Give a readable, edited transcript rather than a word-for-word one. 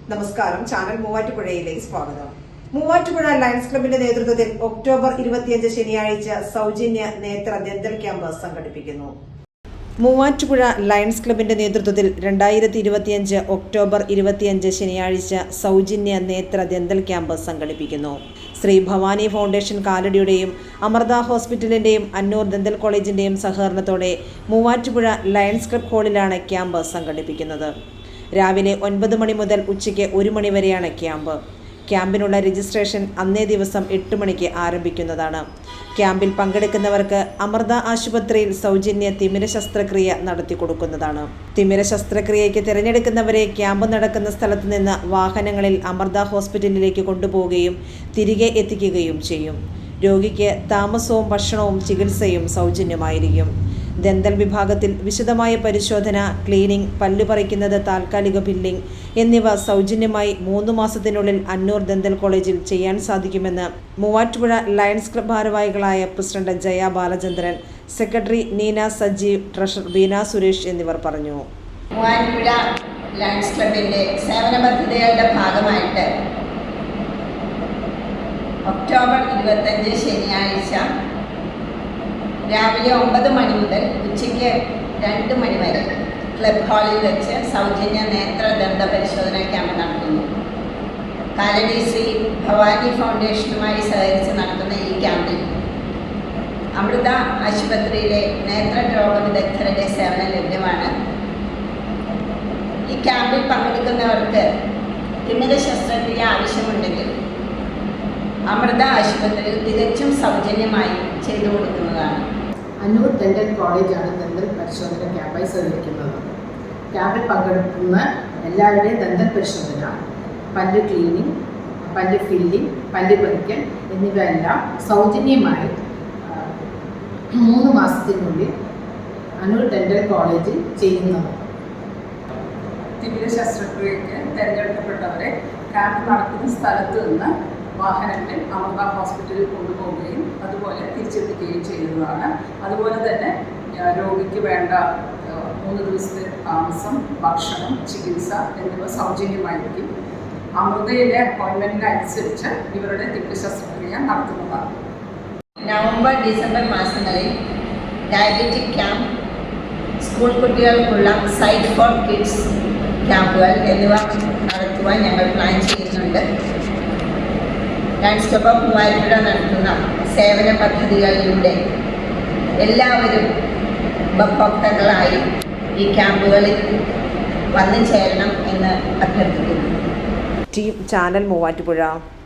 നമസ്കാരം. ചാനൽ മൂവാറ്റുപുഴയിലേക്ക് സ്വാഗതം. മൂവാറ്റുപുഴ ലയൺസ് ക്ലബിന്റെ നേതൃത്വത്തിൽ ഒക്ടോബർ 25 ശനിയാഴ്ച സൗജന്യ നേത്ര ദന്തൽ ക്യാമ്പ് സംഘടിപ്പിക്കുന്നു. മൂവാറ്റുപുഴ ലയൺസ് ക്ലബിന്റെ നേതൃത്വത്തിൽ 2025 ഒക്ടോബർ 25 ശനിയാഴ്ച സൗജന്യ നേത്ര ദന്തൽ ക്യാമ്പ് സംഘടിപ്പിക്കുന്നു. ശ്രീ ഭവാനി ഫൗണ്ടേഷൻ കാലടിയുടെയും അമൃത ഹോസ്പിറ്റലിന്റെയും അന്നൂർ ദന്തൽ കോളേജിന്റെയും സഹകരണത്തോടെ മൂവാറ്റുപുഴ ലയൺസ് ക്ലബ് ഹാളിലാണ് ക്യാമ്പ് സംഘടിപ്പിക്കുന്നത്. രാവിലെ 9 മണി മുതൽ ഉച്ചയ്ക്ക് 1 മണി വരെയാണ് ക്യാമ്പ്. ക്യാമ്പിനുള്ള രജിസ്ട്രേഷൻ അന്നേ ദിവസം 8 മണിക്ക് ആരംഭിക്കുന്നതാണ്. ക്യാമ്പിൽ പങ്കെടുക്കുന്നവർക്ക് അമൃത ആശുപത്രിയിൽ സൗജന്യ തിമിര ശസ്ത്രക്രിയ നടത്തി കൊടുക്കുന്നതാണ്. തിമിര ശസ്ത്രക്രിയയ്ക്ക് തിരഞ്ഞെടുക്കുന്നവരെ ക്യാമ്പ് നടക്കുന്ന സ്ഥലത്ത് നിന്ന് വാഹനങ്ങളിൽ അമൃത ഹോസ്പിറ്റലിലേക്ക് കൊണ്ടുപോവുകയും തിരികെ എത്തിക്കുകയും ചെയ്യും. രോഗിക്ക് താമസവും ഭക്ഷണവും ചികിത്സയും സൗജന്യമായിരിക്കും. ദന്തൽ വിഭാഗത്തിൽ വിശദമായ പരിശോധന, ക്ലീനിംഗ്, പല്ല് പറിക്കുന്നത്, താൽക്കാലിക ബില്ലിംഗ് എന്നിവ സൗജന്യമായി 3 മാസത്തിനുള്ളിൽ അന്നൂർ ദന്തൽ കോളേജിൽ ചെയ്യാൻ സാധിക്കുമെന്ന് മൂവാറ്റുപുഴ ലയൺസ് ക്ലബ് ഭാരവാഹികളായ president Jaya Balachandran, secretary Neena Sajeev, treasurer Beena Suresh എന്നിവർ പറഞ്ഞു. മൂവാറ്റുപുഴ ലയൺസ് ക്ലബിന്റെ സേവന പദ്ധതികളുടെ ഭാഗമായിട്ട് ഒക്ടോബർ 25 ശനിയാഴ്ച രാവിലെ 9 മണി മുതൽ ഉച്ചയ്ക്ക് 2 മണി വരെ ക്ലബ് ഹാളിൽ വെച്ച് സൗജന്യ നേത്ര ദന്ത പരിശോധന ക്യാമ്പ് നടത്തുന്നു. കാലടി ശ്രീ ഭവാനി ഫൗണ്ടേഷനുമായി സഹകരിച്ച് നടത്തുന്ന ഈ ക്യാമ്പിൽ അമൃത ആശുപത്രിയിലെ നേത്രരോഗ വിദഗ്ധരുടെ സേവനം ലഭ്യമാണ്. ഈ ക്യാമ്പിൽ പങ്കെടുക്കുന്നവർക്ക് തിമിര ശസ്ത്രക്രിയ ആവശ്യമുണ്ടെങ്കിൽ അമൃത ആശുപത്രിയിൽ തികച്ചും സൗജന്യമായി ചെയ്തു കൊടുക്കുന്നതാണ്. അന്നൂർ ദന്തൽ കോളേജാണ് ദന്തൽ പരിശോധന ക്യാമ്പായി സഹകരിക്കുന്നത്. ക്യാമ്പിൽ പങ്കെടുക്കുന്ന എല്ലാവരുടെയും ദന്തൽ പരിശോധന, പല്ല് ക്ലീനിങ്, പല്ല് ഫില്ലിംഗ്, പല്ല് പറിക്കൽ എന്നിവയെല്ലാം സൗജന്യമായി 3 മാസത്തിനുള്ളിൽ അന്നൂർ ദന്തൽ കോളേജിൽ ചെയ്യുന്നതാണ്. തിമിര ശസ്ത്രക്രിയയ്ക്ക് തിരഞ്ഞെടുക്കപ്പെട്ടവരെ ക്യാമ്പ് നടക്കുന്ന സ്ഥലത്ത് നിന്ന് വാഹനങ്ങളിൽ അമൃത ഹോസ്പിറ്റലിൽ കൊണ്ടുപോവുകയും അതുപോലെ തിരിച്ചെത്തിക്കുകയും ചെയ്യുന്നതാണ്. അതുപോലെ തന്നെ രോഗിക്ക് വേണ്ട 3 ദിവസത്തെ താമസം, ഭക്ഷണം, ചികിത്സ എന്നിവ സൗജന്യമായിരിക്കും. അമൃതയിലെ അപ്പോയിൻമെൻറ്റിനനുസരിച്ച് ഇവരുടെ തിമിര ശസ്ത്രക്രിയ നടത്തുന്നതാണ്. നവംബർ ഡിസംബർ മാസങ്ങളിൽ ഡയബറ്റിക് ക്യാമ്പ്, സ്കൂൾ കുട്ടികൾക്കുള്ള സൈറ്റ് ഫോർ കിഡ്സ് ക്യാമ്പുകൾ എന്നിവ നടത്തുവാൻ ഞങ്ങൾ പ്ലാൻ ചെയ്യുന്നുണ്ട്. ലയൺസ് ക്ലബ് ഓഫ് മൂവാറ്റുപുഴ നടത്തുന്ന സേവന പദ്ധതികളിലൂടെ എല്ലാവരും ഉപഭോക്താക്കളായി ഈ ക്യാമ്പുകളിൽ വന്നു ചേരണം എന്ന് അഭ്യർത്ഥിക്കുന്നു. Team channel Muvattupuzha.